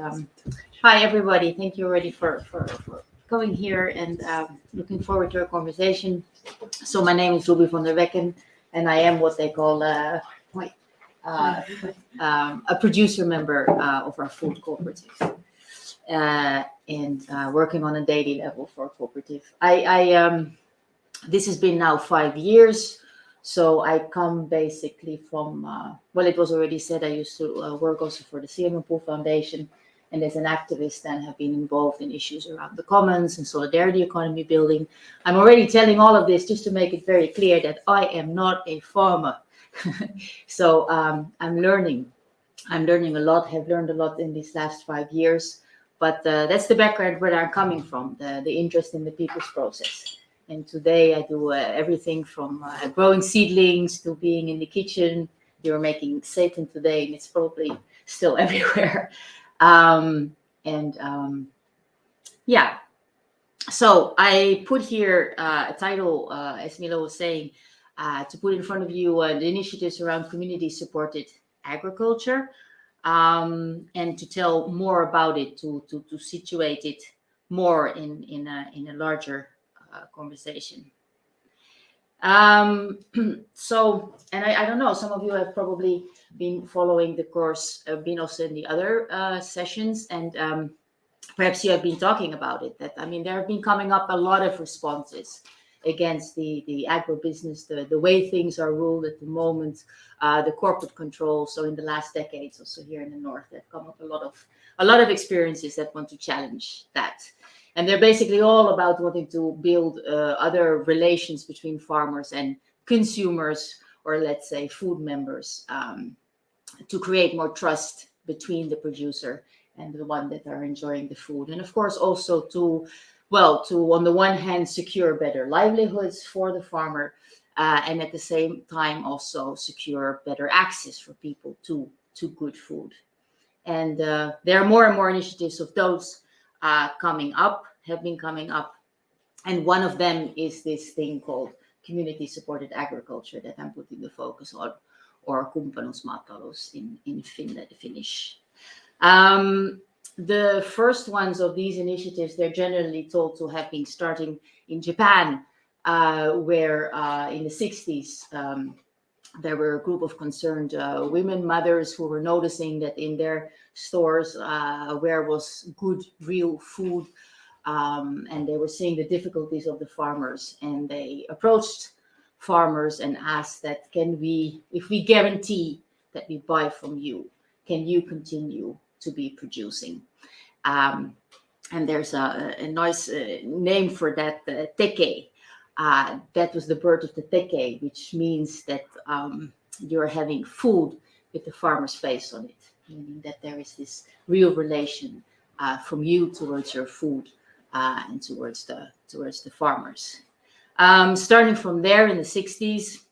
hi everybody. Thank you already for coming here and looking forward to our conversation. So my name is Ruby van der Wekken, and I am what they call a producer member of our food cooperative, and working on a daily level for a cooperative. This has been now 5 years. So I come basically from, well, it was already said, I used to work also for the CMMPO Foundation, and as an activist and have been involved in issues around the commons and solidarity economy building. I'm already telling all of this just to make it very clear that I am not a farmer. So I'm learning a lot, have learned a lot in these last 5 years, but that's the background where I'm coming from, the interest in the people's process. And today I do everything from growing seedlings to being in the kitchen. You're making seitan today, and it's probably still everywhere. Yeah, so I put here a title, as Milo was saying, to put in front of you the initiatives around community-supported agriculture, and to tell more about it, to situate it more in a larger conversation. So, and I don't know, some of you have probably been following the course, been also in the other sessions, and perhaps you have been talking about it. That, I mean, there have been coming up a lot of responses against the agribusiness, the way things are ruled at the moment, the corporate control. So in the last decades, also here in the north, there have come up a lot of experiences that want to challenge that. And they're basically all about wanting to build other relations between farmers and consumers, or let's say food members, to create more trust between the producer and the one that are enjoying the food. And of course, also to on the one hand, secure better livelihoods for the farmer, and at the same time also secure better access for people to good food. And there are more and more initiatives of those have been coming up. And one of them is this thing called community-supported agriculture that I'm putting the focus on, or kumppanuusmaatalous in Finnish. The first ones of these initiatives, they're generally told to have been starting in Japan, where in the 60s, there were a group of concerned women, mothers, who were noticing that in their stores where was good, real food, and they were seeing the difficulties of the farmers, and they approached farmers and asked that, if we guarantee that we buy from you, can you continue to be producing? And there's a nice name for that, teke. That was the birth of the teke, which means that you're having food with the farmer's face on it, meaning that there is this real relation from you towards your food and towards the farmers. Starting from there in the 60s,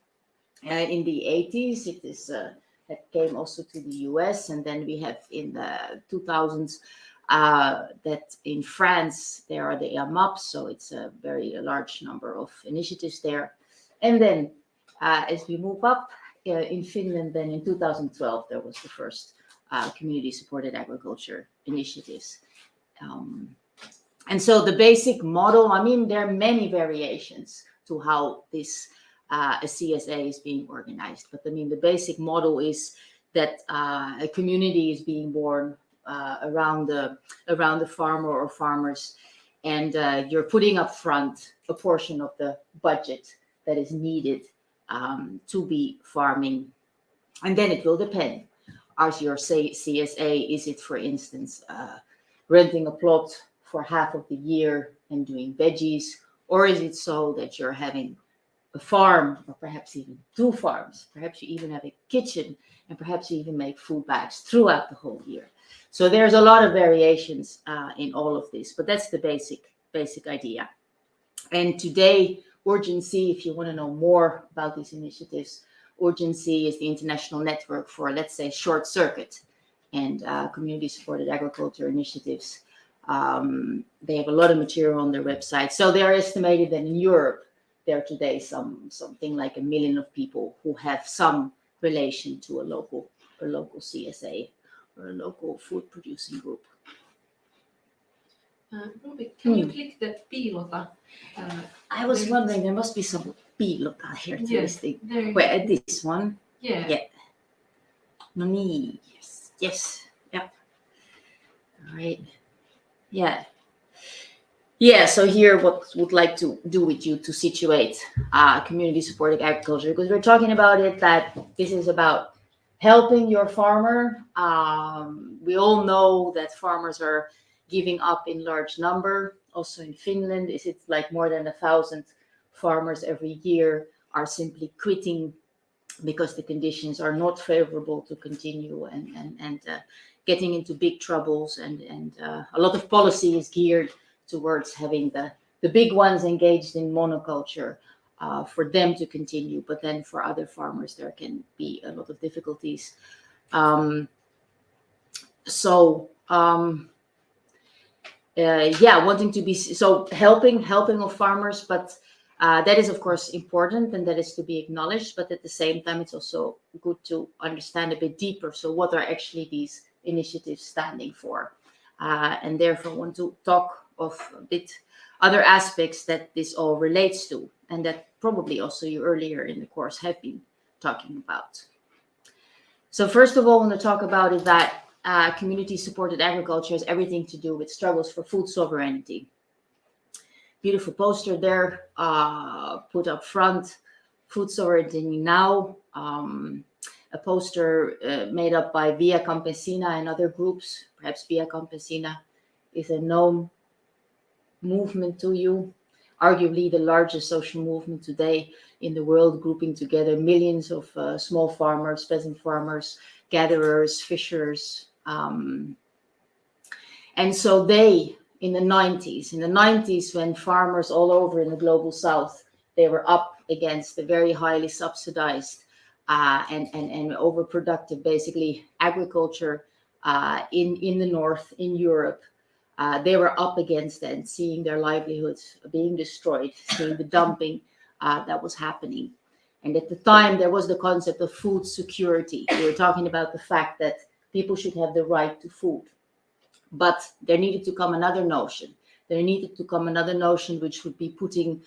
in the 80s, it is that came also to the US, and then we have in the 2000s that in France there are the AMAPs, so it's a very large number of initiatives there. And then as we move up in Finland, then in 2012 there was the first community-supported agriculture initiatives. And so the basic model, I mean, there are many variations to how this a CSA is being organized, but I mean, the basic model is that a community is being born around the farmer or farmers, and you're putting up front a portion of the budget that is needed to be farming, and then it will depend. As your CSA, is it, for instance, renting a plot for half of the year and doing veggies, or is it so that you're having a farm, or perhaps even two farms? Perhaps you even have a kitchen, and perhaps you even make food bags throughout the whole year. So there's a lot of variations in all of this, but that's the basic idea. And today, Urgency, if you want to know more about these initiatives, Urgency is the international network for, let's say, short circuit and community-supported agriculture initiatives. They have a lot of material on their website. So they are estimated that in Europe, there are today something like 1 million of people who have some relation to a local CSA or a local food producing group. Ruby, can you click the piilota? I was wondering, there must be some piilota here to this thing. Where, this one? Yeah. No need. Yes. Yeah. All right. Yeah. So here, what would like to do with you to situate community supported agriculture, because we're talking about it, that this is about helping your farmer. We all know that farmers are giving up in large number. Also in Finland, is it like more than 1,000 farmers every year are simply quitting because the conditions are not favorable to continue, and getting into big troubles, and a lot of policy is geared towards having the big ones engaged in monoculture for them to continue, but then for other farmers there can be a lot of difficulties. Wanting to be so helping of farmers, but that is of course important, and that is to be acknowledged, but at the same time it's also good to understand a bit deeper, so what are actually these initiatives standing for, and therefore want to talk of a bit other aspects that this all relates to, and that probably also you earlier in the course have been talking about. So first of all, I want to talk about is that community-supported agriculture has everything to do with struggles for food sovereignty. Beautiful poster there, put up front, Food Sovereignty Now, a poster made up by Via Campesina and other groups. Perhaps Via Campesina is a known movement to you, arguably the largest social movement today in the world, grouping together millions of small farmers, peasant farmers, gatherers, fishers. And so they, in the 90s, when farmers all over in the global south, they were up against the very highly subsidized and overproductive, basically, agriculture in the north, in Europe. They were up against that and seeing their livelihoods being destroyed, seeing the dumping that was happening. And at the time, there was the concept of food security. We were talking about the fact that people should have the right to food. But there needed to come another notion. Which would be putting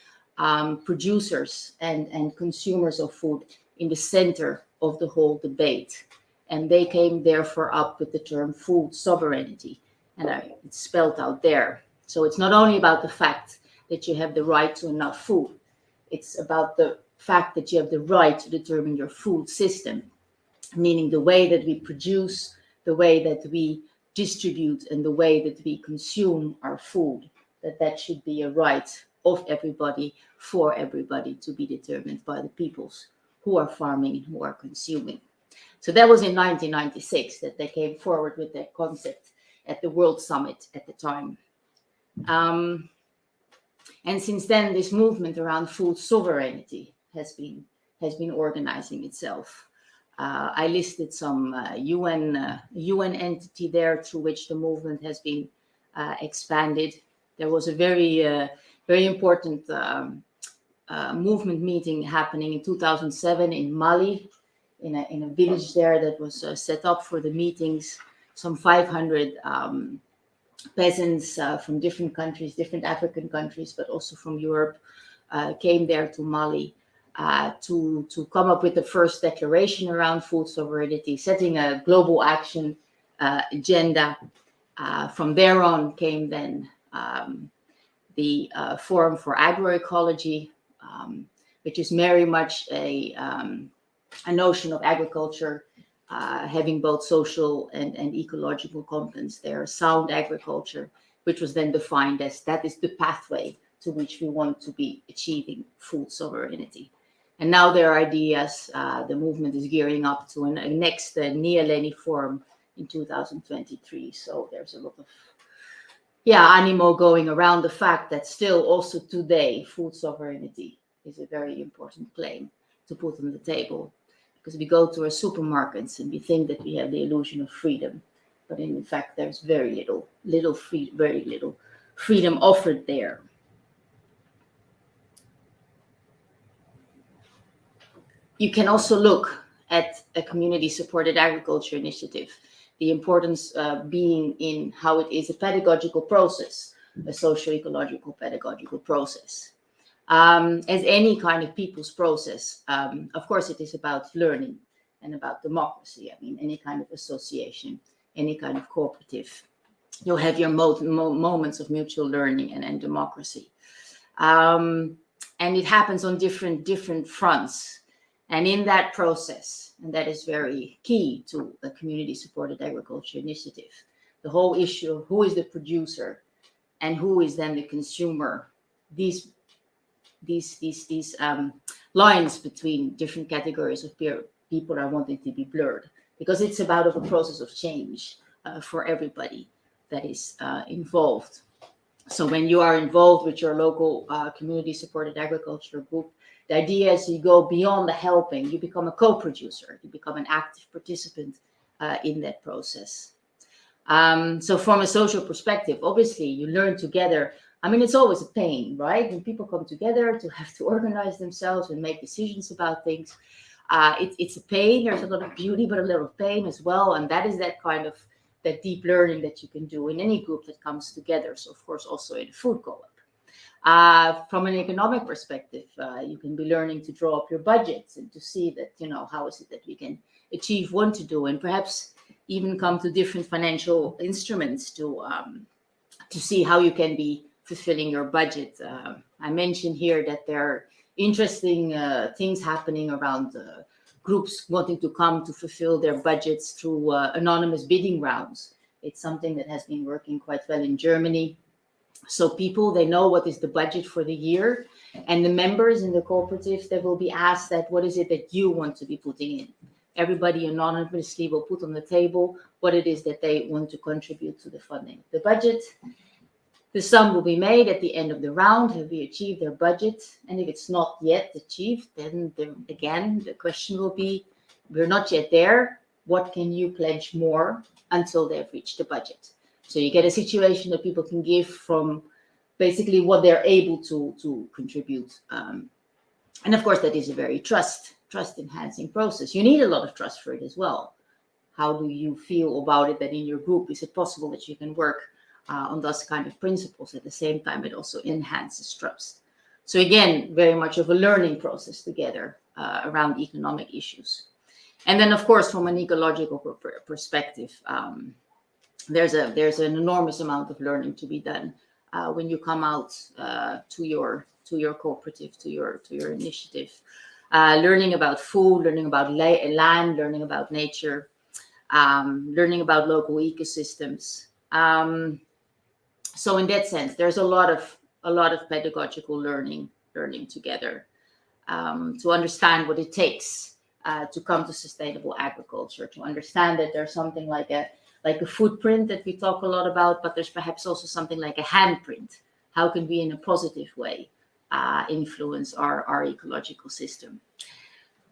producers and consumers of food in the center of the whole debate. And they came therefore up with the term food sovereignty. And it's spelled out there. So it's not only about the fact that you have the right to enough food. It's about the fact that you have the right to determine your food system, meaning the way that we produce, the way that we distribute, and the way that we consume our food, that should be a right of everybody, for everybody, to be determined by the peoples who are farming and who are consuming. So that was in 1996 that they came forward with that concept at the World Summit at the time. And since then, this movement around food sovereignty has been organizing itself. I listed some UN entity there through which the movement has been expanded. There was a very important movement meeting happening in 2007 in Mali, in a village there that was set up for the meetings. Some 500 peasants from different countries, different African countries, but also from Europe, came there to Mali to come up with the first declaration around food sovereignty, setting a global action agenda. From there on came then the Forum for Agroecology, which is very much a notion of agriculture having both social and ecological contents there. Sound agriculture, which was then defined as that is the pathway to which we want to be achieving food sovereignty. And now there are ideas, the movement is gearing up to a next Nieleni Forum in 2023. So there's a lot of animo going around the fact that still also today, food sovereignty is a very important claim to put on the table. Because we go to our supermarkets and we think that we have the illusion of freedom, but in fact, there's very little freedom offered there. You can also look at a community-supported agriculture initiative, the importance being in how it is a pedagogical process. a socio-ecological pedagogical process. As any kind of people's process, of course, it is about learning and about democracy. I mean, any kind of association, any kind of cooperative, you'll have your moments of mutual learning and democracy. And it happens on different fronts. And in that process, and that is very key to a community-supported agriculture initiative, the whole issue of who is the producer and who is then the consumer, these lines between different categories of people are wanting to be blurred, because it's about a process of change for everybody that is involved. So when you are involved with your local community-supported agriculture group, the idea is you go beyond the helping, you become a co-producer, you become an active participant in that process. So from a social perspective, obviously you learn together. I mean, it's always a pain, right? When people come together to have to organize themselves and make decisions about things, it's a pain. There's a lot of beauty, but a little pain as well. And that is that kind of that deep learning that you can do in any group that comes together. So of course, also in a food co-op. From an economic perspective, you can be learning to draw up your budgets and to see that, how is it that we can achieve what to do, and perhaps even come to different financial instruments to see how you can be fulfilling your budget. I mentioned here that there are interesting things happening around groups wanting to come to fulfill their budgets through anonymous bidding rounds. It's something that has been working quite well in Germany. So people, they know what is the budget for the year, and the members in the cooperatives, they will be asked that, what is it that you want to be putting in? Everybody anonymously will put on the table what it is that they want to contribute to the funding of the budget. The sum will be made at the end of the round. Have we achieved their budget? And if it's not yet achieved, then again, the question will be, we're not yet there. What can you pledge more until they've reached the budget? So you get a situation that people can give from basically what they're able to contribute. And of course, that is a very trust enhancing process. You need a lot of trust for it as well. How do you feel about it that in your group, is it possible that you can work on those kind of principles? At the same time, it also enhances trust. So again, very much of a learning process together around economic issues. And then, of course, from an ecological perspective, there's an enormous amount of learning to be done when you come out to your cooperative, to your initiative. Learning about food, learning about land, learning about nature, learning about local ecosystems. So in that sense, there's a lot of pedagogical learning together to understand what it takes to come to sustainable agriculture, to understand that there's something like a footprint that we talk a lot about, but there's perhaps also something like a handprint. How can we, in a positive way, influence our ecological system?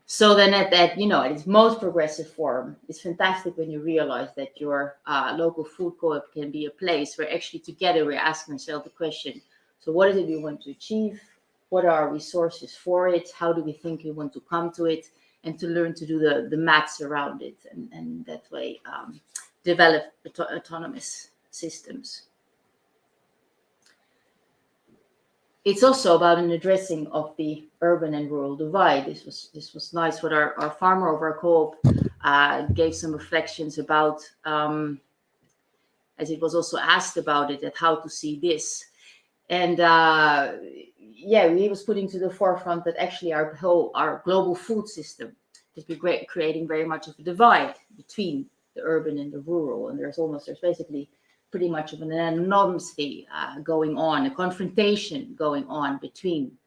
So then at its most progressive form, it's fantastic when you realize that your local food co-op can be a place where actually together we're asking ourselves the question, so what is it we want to achieve? What are our resources for it? How do we think we want to come to it? And to learn to do the maths around it, and that way develop autonomous systems. It's also about an addressing of the urban and rural divide. This was nice. What our farmer of our co-op gave some reflections about, as it was also asked about it, at how to see this. And he was putting to the forefront that actually our global food system has been creating very much of a divide between the urban and the rural. And there's basically pretty much of an anonymity going on, a confrontation going on between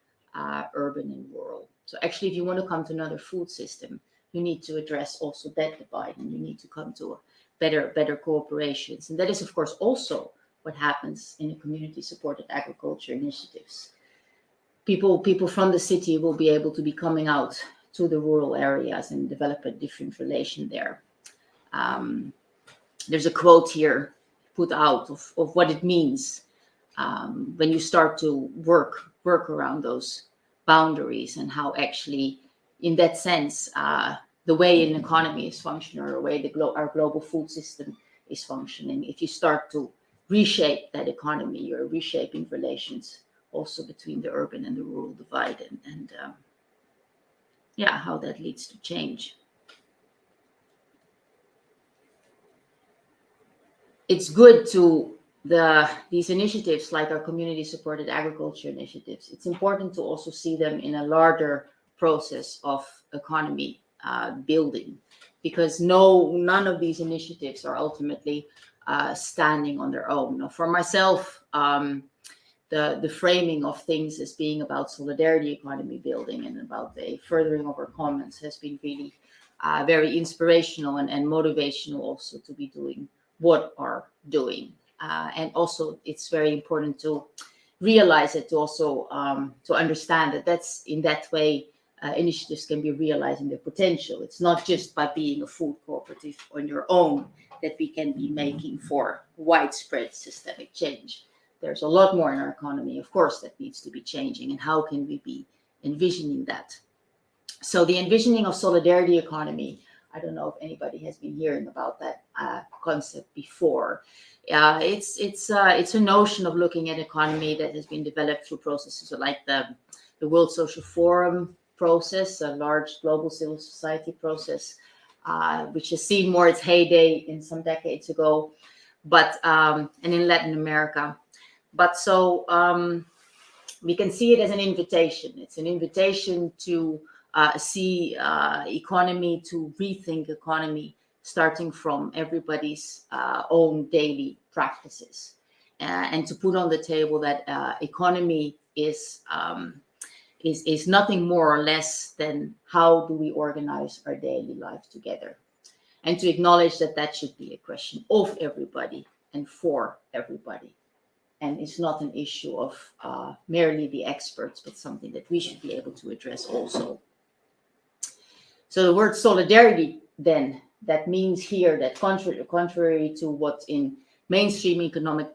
urban and rural. So actually, if you want to come to another food system, you need to address also that divide, and you need to come to better cooperations. And that is, of course, also what happens in the community-supported agriculture initiatives. People from the city will be able to be coming out to the rural areas and develop a different relation there. There's a quote here put out of what it means when you start to work around those boundaries, and how actually, in that sense, the way an economy is functioning, or the way our global food system is functioning, if you start to reshape that economy. You're reshaping relations also between the urban and the rural divide, and how that leads to change. It's good to these initiatives, like our community-supported agriculture initiatives. It's important to also see them in a larger process of economy building, because none of these initiatives are ultimately standing on their own. Now, for myself, the framing of things as being about solidarity economy building and about the furthering of our commons has been really very inspirational and motivational also to be doing what are doing. And also it's very important to realize it, to also to understand that that's in that way initiatives can be realizing their potential. It's not just by being a food cooperative on your own that we can be making for widespread systemic change. There's a lot more in our economy, of course, that needs to be changing, and how can we be envisioning that? So the envisioning of solidarity economy, I don't know if anybody has been hearing about that concept before. It's a notion of looking at economy that has been developed through processes like the World Social Forum process, a large global civil society process, which has seen more its heyday in some decades ago, but and in Latin America. But so we can see it as an invitation. It's an invitation to see economy, to rethink economy, starting from everybody's own daily practices, and to put on the table that economy is nothing more or less than how do we organize our daily life together, and to acknowledge that that should be a question of everybody and for everybody. And it's not an issue of merely the experts, but something that we should be able to address also. So the word solidarity, then, that means here that contrary to what in mainstream economic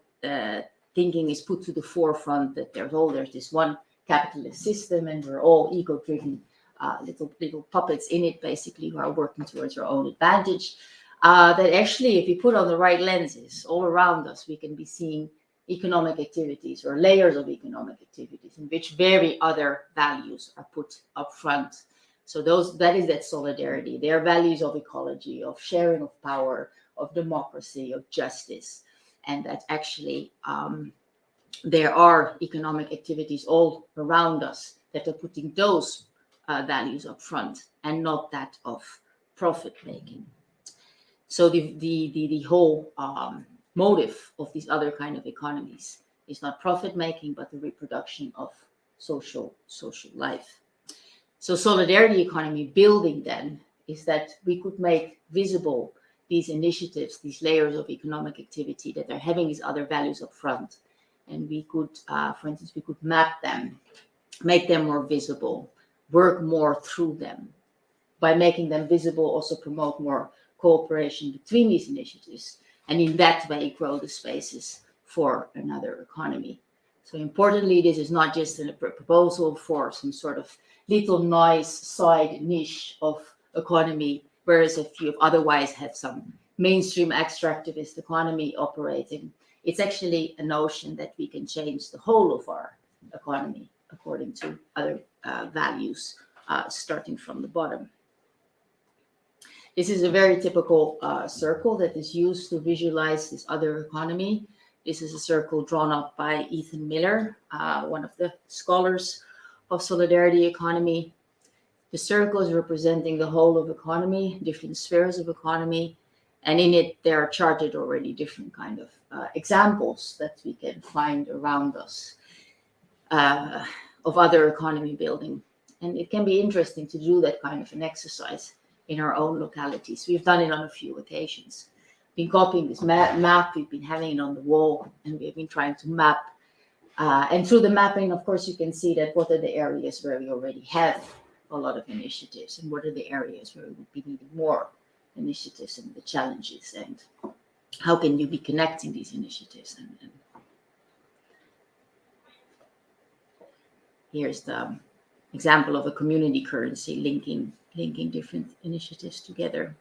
thinking is put to the forefront, that there's this one capitalist system and we're all ego-driven little puppets in it, basically, who are working towards our own advantage. That actually, if we put on the right lenses all around us, we can be seeing economic activities or layers of economic activities in which very other values are put up front. So that is that solidarity. They are values of ecology, of sharing of power, of democracy, of justice, and that actually there are economic activities all around us that are putting those values up front and not that of profit making. So the whole motive of these other kind of economies is not profit making, but the reproduction of social life. So solidarity economy building then is that we could make visible these initiatives, these layers of economic activity that are having these other values up front. And we could, for instance, we could map them, make them more visible, work more through them. By making them visible, also promote more cooperation between these initiatives, and in that way grow the spaces for another economy. So importantly, this is not just a proposal for some sort of little nice side niche of economy, whereas if you otherwise have some mainstream extractivist economy operating, it's actually a notion that we can change the whole of our economy according to other values, starting from the bottom. This is a very typical circle that is used to visualize this other economy. This is a circle drawn up by Ethan Miller, one of the scholars of solidarity economy. The circle is representing the whole of economy, different spheres of economy, and in it there are charted already different kind of examples that we can find around us of other economy building. And it can be interesting to do that kind of an exercise in our own localities. We've done it on a few occasions. Been copying this map, we've been having it on the wall, and we've been trying to map. And through the mapping, of course, you can see that what are the areas where we already have a lot of initiatives, and what are the areas where we would be needing more initiatives, and the challenges, and how can you be connecting these initiatives. And here's the example of a community currency linking different initiatives together.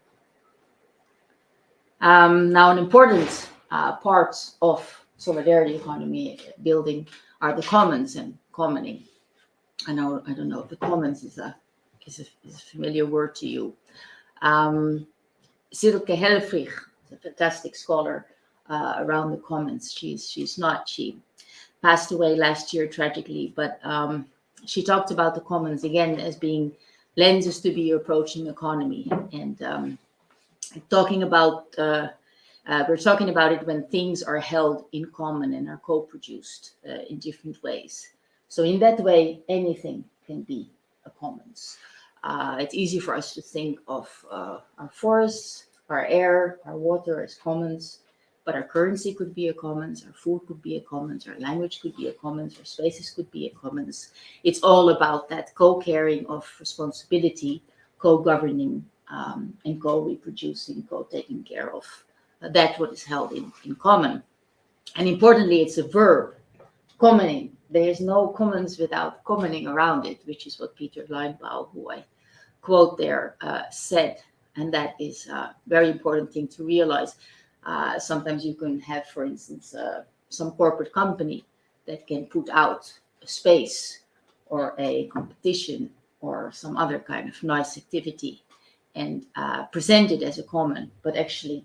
Now, an important parts of solidarity economy building are the commons and commoning. I don't know if the commons is a familiar word to you. Silke Helfrich, a fantastic scholar around the commons. She passed away last year tragically, but she talked about the commons again as being lenses to be approaching economy, and talking about we're talking about it when things are held in common and are co-produced in different ways. So in that way, anything can be a commons. It's easy for us to think of our forests, our air, our water as commons, but our currency could be a commons, our food could be a commons, our language could be a commons, our spaces could be a commons. It's all about that co-caring of responsibility, co-governing, and co-reproducing, co-taking care of that what is held in common. And importantly, it's a verb, commoning. There is no commons without commoning around it, which is what Peter Leinbau, who I quote there, said. And that is a very important thing to realize. Sometimes you can have, for instance, some corporate company that can put out a space or a competition or some other kind of nice activity and present it as a common, but actually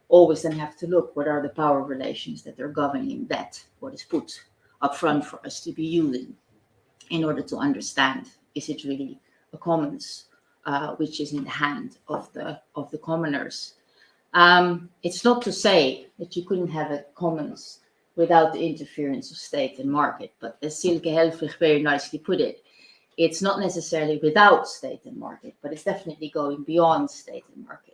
always then have to look what are the power relations that are governing that, what is put up front for us to be using in order to understand, is it really a commons which is in the hand of the commoners. It's not to say that you couldn't have a commons without the interference of state and market, but as Silke Helfrich very nicely put it, it's not necessarily without state and market, but it's definitely going beyond state and market.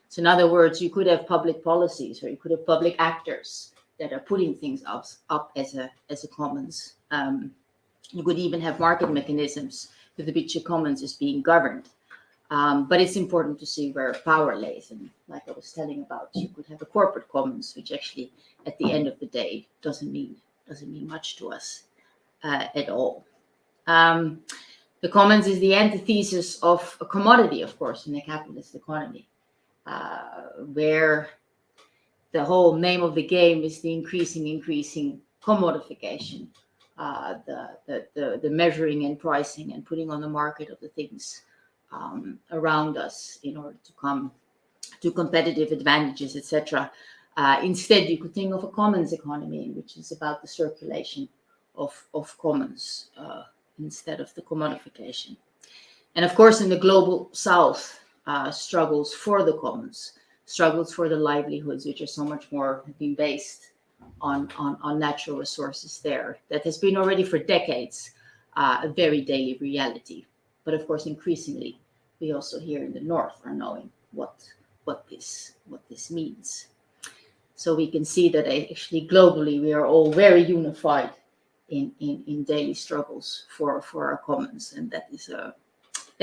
So in other words, you could have public policies, or you could have public actors that are putting things up as a commons. You could even have market mechanisms with which a commons is being governed. But it's important to see where power lays. And like I was telling about, you could have a corporate commons, which actually at the end of the day doesn't mean much to us at all. The commons is the antithesis of a commodity, of course, in a capitalist economy, where the whole name of the game is the increasing commodification, the measuring and pricing and putting on the market of the things around us in order to come to competitive advantages, etc. Instead, you could think of a commons economy, which is about the circulation of commons instead of the commodification. And of course, in the global south, struggles for the commons, struggles for the livelihoods, which are so much more being based on natural resources there. That has been already for decades a very daily reality. But of course, increasingly, we also here in the north are knowing what this means. So we can see that actually globally we are all very unified in daily struggles for our commons, and that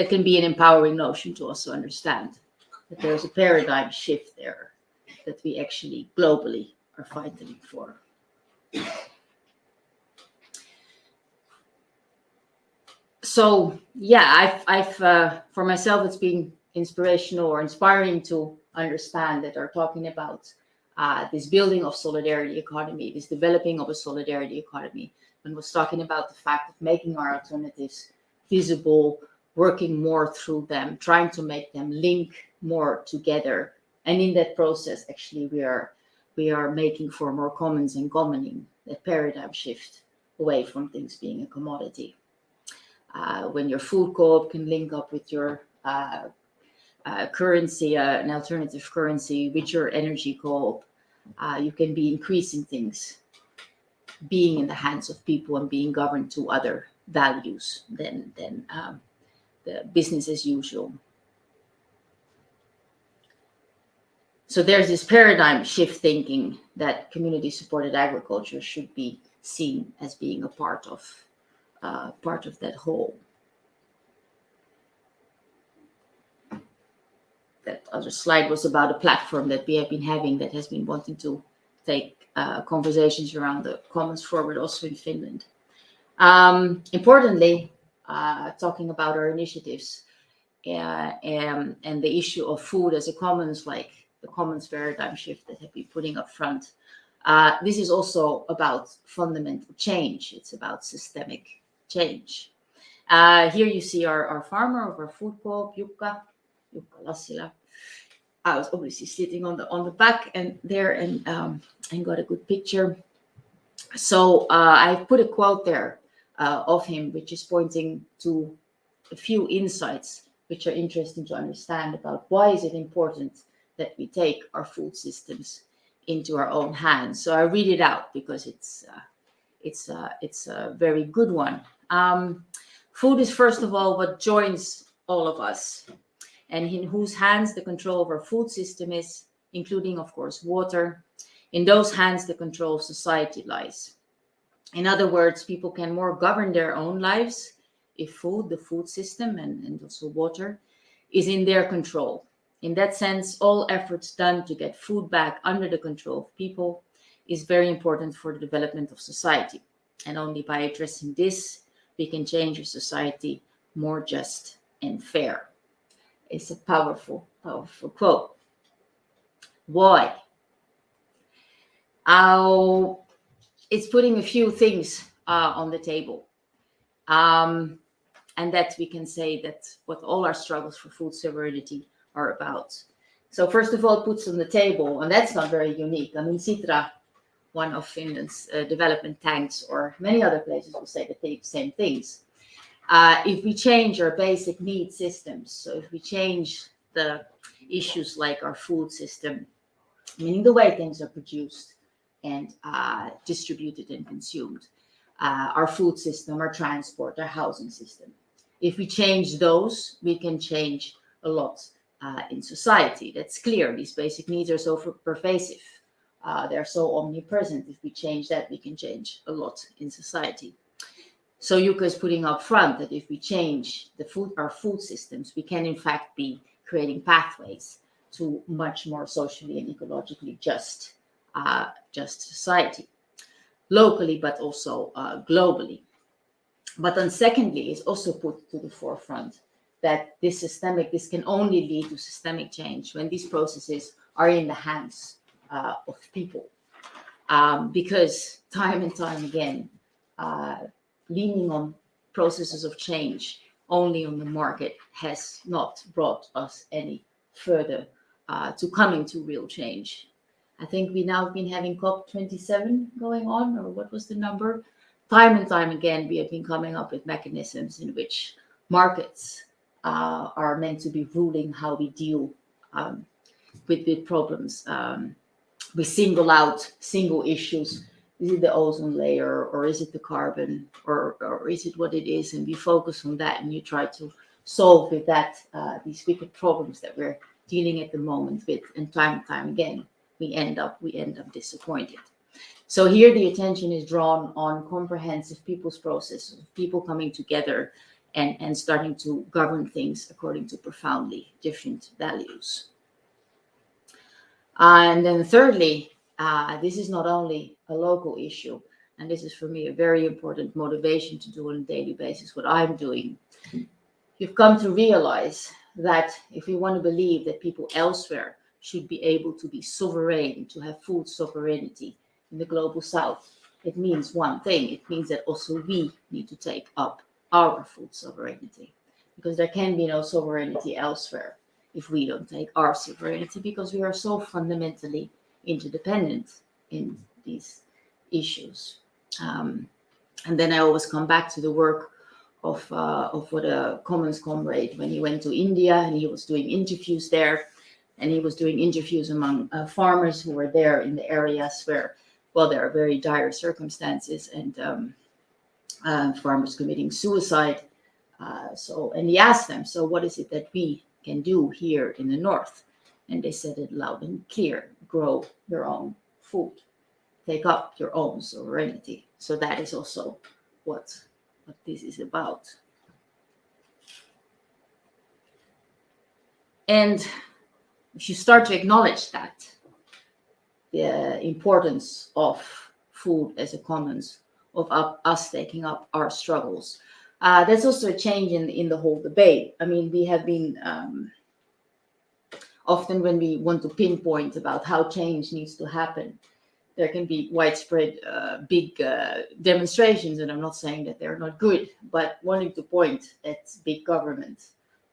can be an empowering notion to also understand that there's a paradigm shift there that we actually globally are fighting for. So yeah, I've for myself, it's been inspirational or inspiring to understand that are talking about this building of solidarity economy, this developing of a solidarity economy, and was talking about the fact of making our alternatives visible, working more through them, trying to make them link more together. And in that process, actually, we are making for more commons and commoning, that paradigm shift away from things being a commodity. When your food co-op can link up with your currency, an alternative currency, with your energy co-op, you can be increasing things being in the hands of people and being governed to other values than the business as usual. So there's this paradigm shift thinking that community-supported agriculture should be seen as being a part of that whole. That other slide was about a platform that we have been having that has been wanting to take conversations around the commons forward also in Finland. Importantly, talking about our initiatives and the issue of food as a commons, like the commons paradigm shift that I've been putting up front. This is also about fundamental change. It's about systemic change. Here you see our farmer of our food co-op, Jukka Lassila. I was obviously sitting on the back and there and got a good picture. So I put a quote there of him, which is pointing to a few insights which are interesting to understand about why is it important that we take our food systems into our own hands. So I read it out because it's a very good one. Food is, first of all, what joins all of us, and in whose hands the control of our food system is, including, of course, water. In those hands, the control of society lies. In other words, people can more govern their own lives if food, the food system, and also water, is in their control. In that sense, all efforts done to get food back under the control of people is very important for the development of society. And only by addressing this, we can change a society more just and fair. It's a powerful, powerful quote. Why? It's putting a few things on the table. And that we can say that what all our struggles for food sovereignty are about. So first of all, it puts on the table, and that's not very unique. I mean, Sitra, one of Finland's development tanks, or many other places will say the same things. If we change our basic need systems, so if we change the issues like our food system, meaning the way things are produced and distributed and consumed, our food system, our transport, our housing system. If we change those, we can change a lot in society. That's clear. These basic needs are so pervasive. They're so omnipresent. If we change that, we can change a lot in society. So Jukka is putting up front that if we change our food systems, we can in fact be creating pathways to much more socially and ecologically just society, locally, but also globally. But then secondly, is also put to the forefront that this can only lead to systemic change when these processes are in the hands of people. Because time and time again, leaning on processes of change only on the market has not brought us any further to coming to real change. I think we now have been having COP27 going on, or what was the number? Time and time again, we have been coming up with mechanisms in which markets are meant to be ruling how we deal with problems. We single out single issues. Is it the ozone layer, or is it the carbon, or is it what it is? And we focus on that, and you try to solve with that these wicked problems that we're dealing at the moment with. And time again, we end up disappointed. So here the attention is drawn on comprehensive people's processes, people coming together and starting to govern things according to profoundly different values. And then thirdly, this is not only a local issue, and this is for me a very important motivation to do on a daily basis what I'm doing. You've come to realize that if we want to believe that people elsewhere should be able to be sovereign, to have food sovereignty in the global south, it means one thing. It means that also we need to take up our food sovereignty, because there can be no sovereignty elsewhere if we don't take our sovereignty, because we are so fundamentally interdependent in these issues. And then I always come back to the work of what a Commons comrade, when he went to India and he was doing interviews there, and he was doing interviews among farmers who were there in the areas where, well, there are very dire circumstances and farmers committing suicide. And he asked them, so what is it that we can do here in the north? And they said it loud and clear: grow your own food, take up your own sovereignty. So that is also what this is about. And if you start to acknowledge that, the importance of food as a commons, of us taking up our struggles, that's also a change in the whole debate. I mean, we have been often when we want to pinpoint about how change needs to happen, there can be widespread big demonstrations, and I'm not saying that they're not good, but wanting to point at big government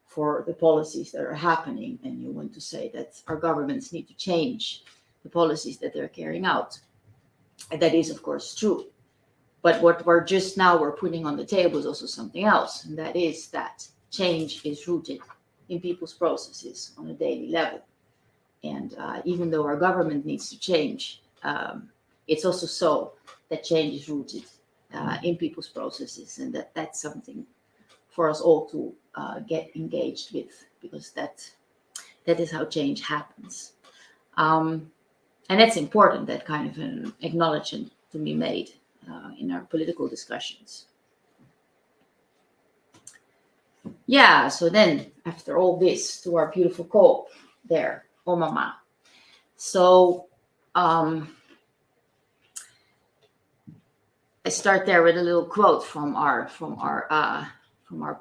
for the policies that are happening, and you want to say that our governments need to change the policies that they're carrying out. And that is, of course, true. But what we're putting on the table is also something else, and that is that change is rooted in people's processes on a daily level. And even though our government needs to change, it's also so that change is rooted in people's processes, and that's something for us all to get engaged with, because that is how change happens. And that's important, that kind of an acknowledgement to be made in our political discussions. Yeah, so then after all this, to our beautiful co-op there, Oma Maa. So I start there with a little quote from our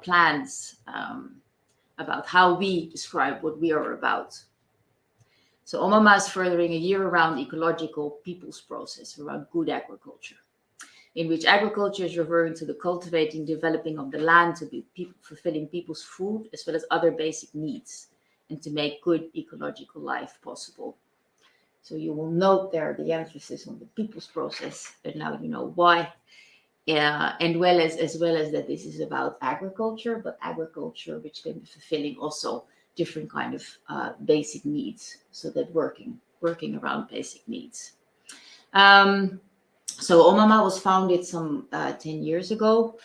plans about how we describe what we are about. So Oma Maa is furthering a year-round ecological people's process around good agriculture, in which agriculture is referring to the cultivating, developing of the land to be fulfilling people's food as well as other basic needs, and to make good ecological life possible. So you will note there the emphasis on the people's process, and now you know why. And as well as that this is about agriculture, but agriculture which can be fulfilling also different kind of basic needs, so that working around basic needs. So Oma Maa was founded some 10 years ago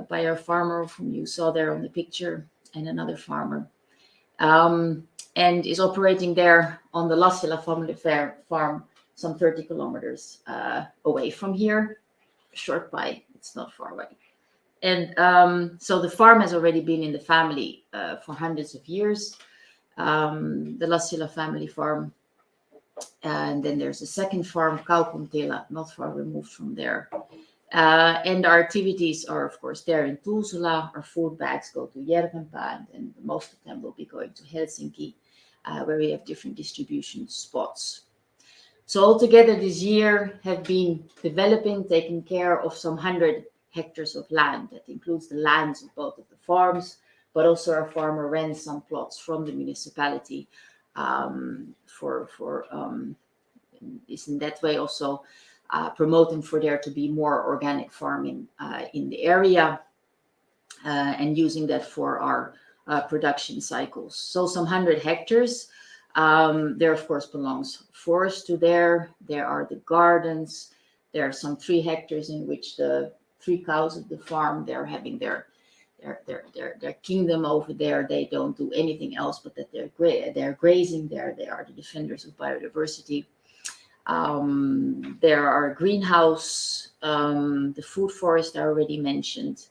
by a farmer whom you saw there on the picture, and another farmer, and is operating there on the Lassila family farm, some 30 kilometers away from here. Short by, it's not far away. And so the farm has already been in the family for hundreds of years, the Lassila family farm. And then there's a second farm, Kaupunkila, not far removed from there. And our activities are, of course, there in Tuusula. Our food bags go to Järvenpää, and most of them will be going to Helsinki, where we have different distribution spots. So altogether this year have been developing, taking care of some 100 hectares of land. That includes the lands of both of the farms, but also our farmer rents some plots from the municipality is in that way also promoting for there to be more organic farming in the area, and using that for our production cycles. So some 100 hectares. There, of course, belongs forest to there. There are the gardens. There are some 3 hectares in which the 3 cows of the farm, they're having their kingdom over there. They don't do anything else but that they're grazing there. They are the defenders of biodiversity. There are a greenhouse, the food forest I already mentioned.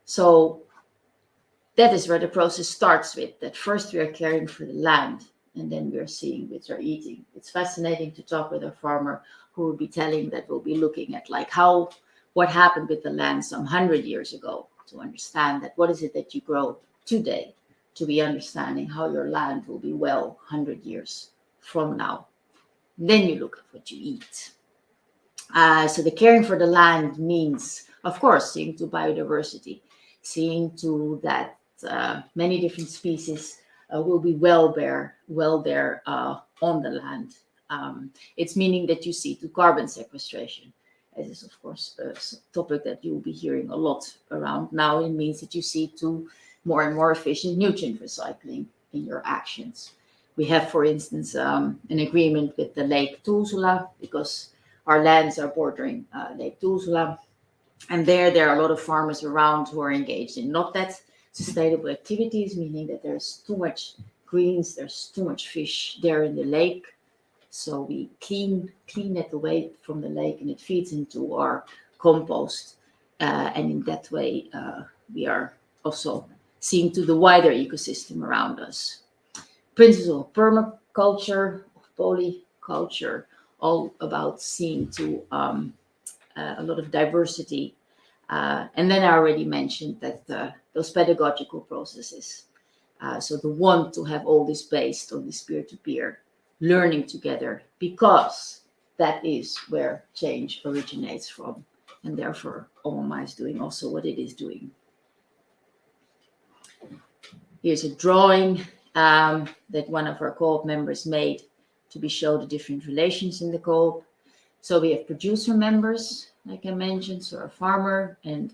So that is where the process starts with, that first we are caring for the land, and then we are seeing which are eating. It's fascinating to talk with a farmer who will be telling that we'll be looking at like what happened with the land some 100 years ago, to understand that what is it that you grow today, to be understanding how your land will be well 100 years from now. Then you look at what you eat. So the caring for the land means, of course, seeing to biodiversity, seeing to that many different species will be well there on the land. It's meaning that you see to carbon sequestration. This is, of course, a topic that you will be hearing a lot around now. It means that you see to more and more efficient nutrient recycling in your actions. We have, for instance, an agreement with the Lake Tuusula, because our lands are bordering Lake Tuusula. And there are a lot of farmers around who are engaged in not that sustainable activities, meaning that there's too much greens, there's too much fish there in the lake. So we clean it away from the lake, and it feeds into our compost. And in that way, we are also seeing to the wider ecosystem around us. Principles of permaculture, of polyculture, all about seeing to a lot of diversity. And then I already mentioned that those pedagogical processes So the want to have all this based on this peer-to-peer learning together, because that is where change originates from. And therefore, Oma Maa is doing also what it is doing. Here's a drawing that one of our co-op members made to be showed the different relations in the co-op. So we have producer members, like I mentioned, so a farmer and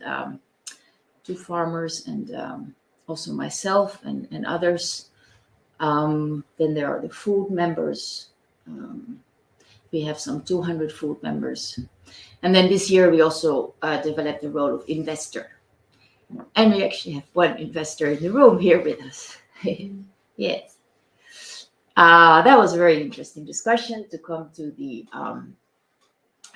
2 farmers, and also myself and others. Then there are the food members. We have some 200 food members. And then this year we also developed the role of investor. And we actually have one investor in the room here with us. Yes. That was a very interesting discussion to come to the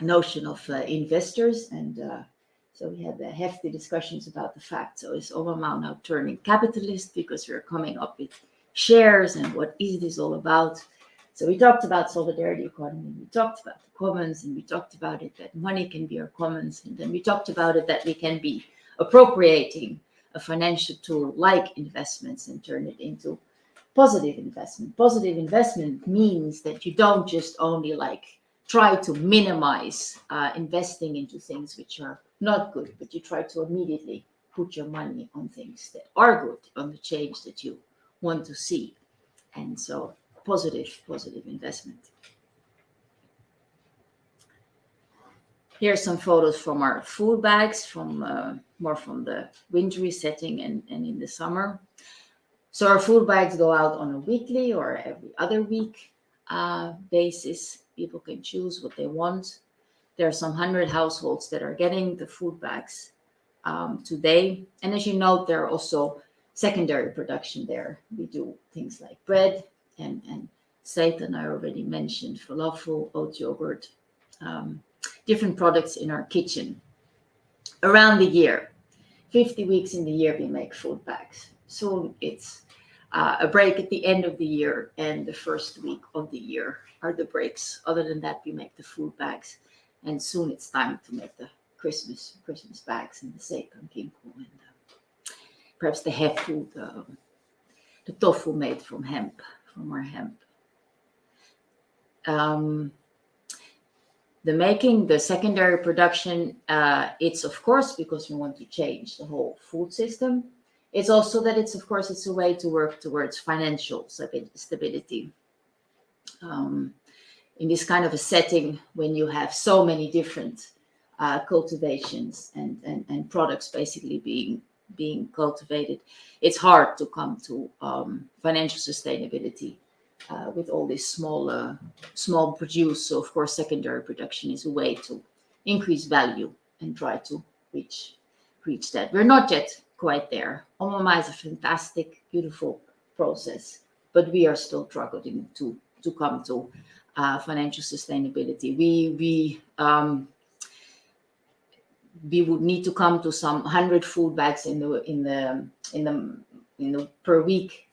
notion of investors. And so we had hefty discussions about the fact, so is Oma Maa now turning capitalist because we're coming up with shares, and what is this all about? So we talked about solidarity economy, we talked about the commons, and we talked about it that money can be our commons, and then we talked about it that we can be appropriating a financial tool like investments and turn it into positive investment. Positive investment means that you don't just only try to minimize investing into things which are not good, but you try to immediately put your money on things that are good, on the change that you want to see. And so positive investment. Here are some photos from our food bags, from more from the wintry setting and in the summer. So our food bags go out on a weekly or every other week basis. People can choose what they want. There are some 100 households that are getting the food bags today. And as you note, there are also secondary production there. We do things like bread and seitan, I already mentioned, falafel, oat yogurt, different products in our kitchen. Around the year, 50 weeks in the year, we make food bags. So it's a break at the end of the year, and the first week of the year are the breaks. Other than that, we make the food bags, and soon it's time to make the Christmas bags and the seitan kimchi, and perhaps the hefu, the tofu made from hemp, from our hemp. The secondary production, it's of course because we want to change the whole food system. It's also that it's a way to work towards financial stability. In this kind of a setting, when you have so many different cultivations and products basically being cultivated, it's hard to come to financial sustainability with all this small produce. So of course, secondary production is a way to increase value and try to reach that. We're not yet quite there. Oma Maa is a fantastic, beautiful process, but we are still struggling to come to financial sustainability. We would need to come to some 100 food bags in the per week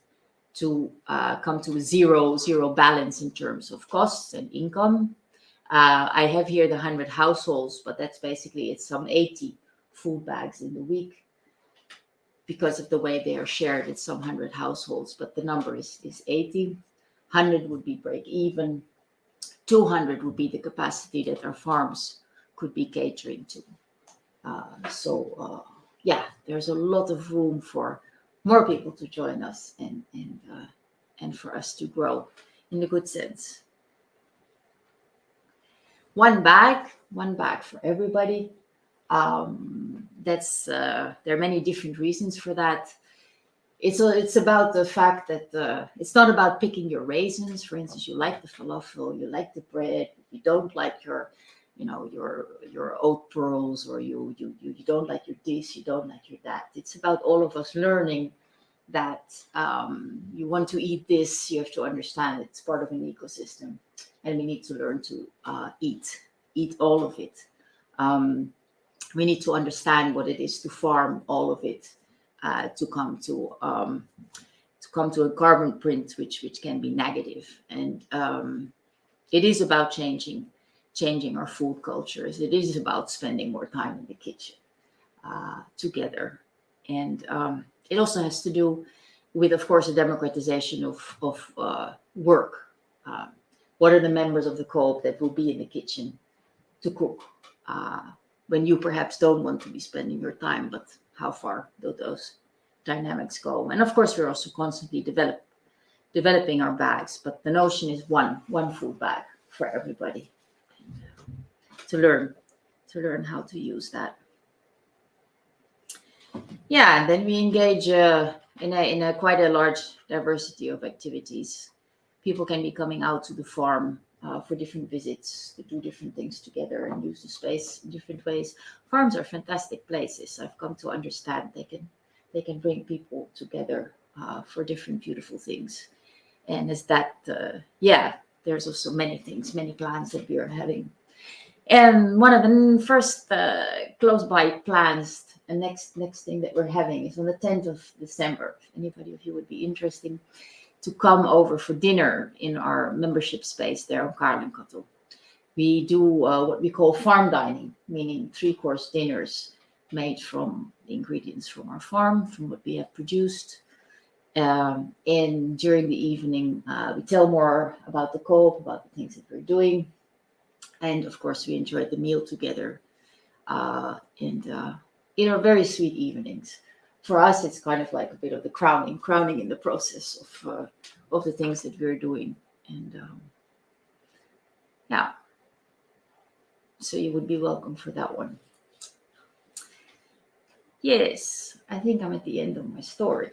to come to a zero balance in terms of costs and income. I have here the 100 households, but that's basically, it's some 80 food bags in the week. Because of the way they are shared, it's some 100 households, but the number is 80. 100 would be break even. 200 would be the capacity that our farms could be catering to. There's a lot of room for more people to join us and for us to grow in the good sense. One bag for everybody. There are many different reasons for that. It's about the fact that it's not about picking your raisins. For instance, you like the falafel, you like the bread, you don't like your oat pearls, or you don't like your this, you don't like your that. It's about all of us learning that you want to eat this, you have to understand it's part of an ecosystem, and we need to learn to eat all of it. We need to understand what it is to farm all of it, to come to a carbon print which can be negative. And it is about changing our food cultures. It is about spending more time in the kitchen together. And it also has to do with, of course, a democratization of work. What are the members of the co-op that will be in the kitchen to cook when you perhaps don't want to be spending your time, but how far do those dynamics go? And of course, we're also constantly developing our bags, but the notion is one food bag for everybody to learn how to use that. Yeah, and then we engage in a quite a large diversity of activities. People can be coming out to the farm for different visits to do different things together and use the space in different ways. Farms are fantastic places. I've come to understand they can bring people together for different beautiful things. And as that, there's also many things, many plans that we are having. And one of the first close by plans, the next thing that we're having is on the 10th of December. If anybody of you would be interested to come over for dinner in our membership space there on Kaarlenkatto. We do what we call farm dining, meaning 3-course dinners made from the ingredients from our farm, from what we have produced. And during the evening, we tell more about the co-op, about the things that we're doing. And of course, we enjoyed the meal together. Very sweet evenings. For us, it's kind of like a bit of the crowning in the process of the things that we're doing. And so you would be welcome for that one. Yes, I think I'm at the end of my story.